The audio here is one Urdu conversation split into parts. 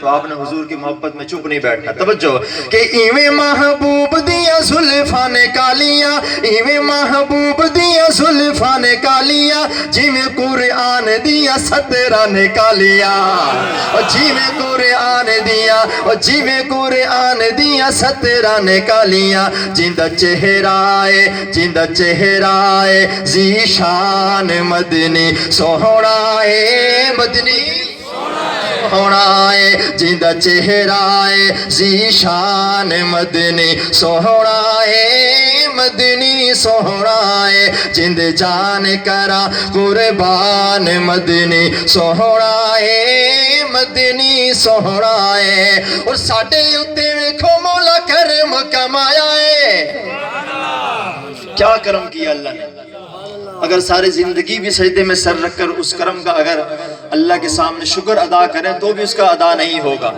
تو آپ نے حضور کی محبت میں چپ نہیں بیٹھنا. توجہ کہ ایویں محبوب دیا زلفاں نے کالیاں, ایویں محبوب دیا زلفاں نے کالیاں, جویں قرآن دیا ستراں نے کالیاں, جویں قرآن دیا, جویں قرآن دیا ستراں نے کالیاں, جیندا چہرہ ہے ذیشان مدنی سوہنا ہے مدنی سوہنا ہے, جیندا چہرہ ہے ذیشان مدنی سوہنا ہے مدنی سوہنا ہے, جند جان کرا قربان مدنی سوہنا ہے مدنی سوہنا ہے. اور ساڈے اُتے ویکھو مولا کرم کمایا ہے. کیا کرم کیا اللہ نے. اگر ساری زندگی بھی سجدے میں سر رکھ کر اس کرم کا اگر اللہ کے سامنے شکر ادا کریں تو بھی اس کا ادا نہیں ہوگا.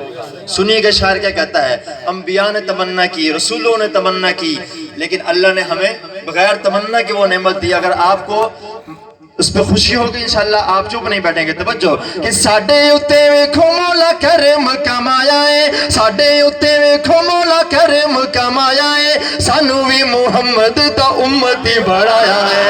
سنیے کہ شاعر کیا کہتا ہے, انبیاء نے تمنا کی, رسولوں نے تمنا کی, لیکن اللہ نے ہمیں بغیر تمنا کے وہ نعمت دی. اگر آپ کو اس پہ خوشی ہوگی انشاءاللہ آپ چپ نہیں بیٹھیں گے. توجہ کہ ساڈے اُتے ویکھو مولا کرم کمایا ہے, ساڈے اُتے ویکھو مولا کرم کمایا ہے, سانو بھی محمد دا امتی بڑھایا ہے.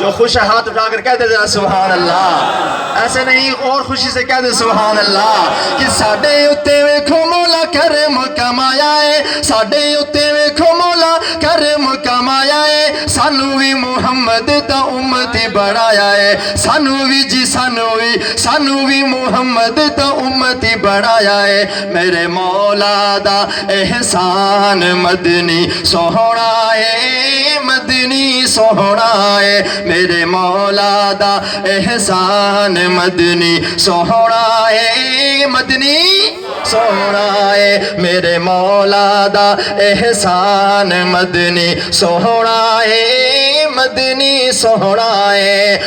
جو خوش ہے ہاتھ اٹھا کر کہہ دے ذرا سبحان اللہ. ایسے نہیں, اور خوشی سے کہہ دے سبحان اللہ. کہ ساڈے اُتے ویکھو مولا کرم کمایا ہے, ساڈے اُتے ویکھو مولا کرم کمایا ہے, سانو بھی محمد دا امتی بڑھایا ہے, سانو بھی جی سانو بھی محمد دا امتی بڑھایا ہے. میرے مولا دا احسان مدنی سوہنا ہے مدنی سوہنا ہے, میرے مولا دا احسان مدنی سوہنا ہے مدنی سوہنا ہے, میرے مولا دا احسان مدنی سوہنا ہے مدنی سوہنا ہے.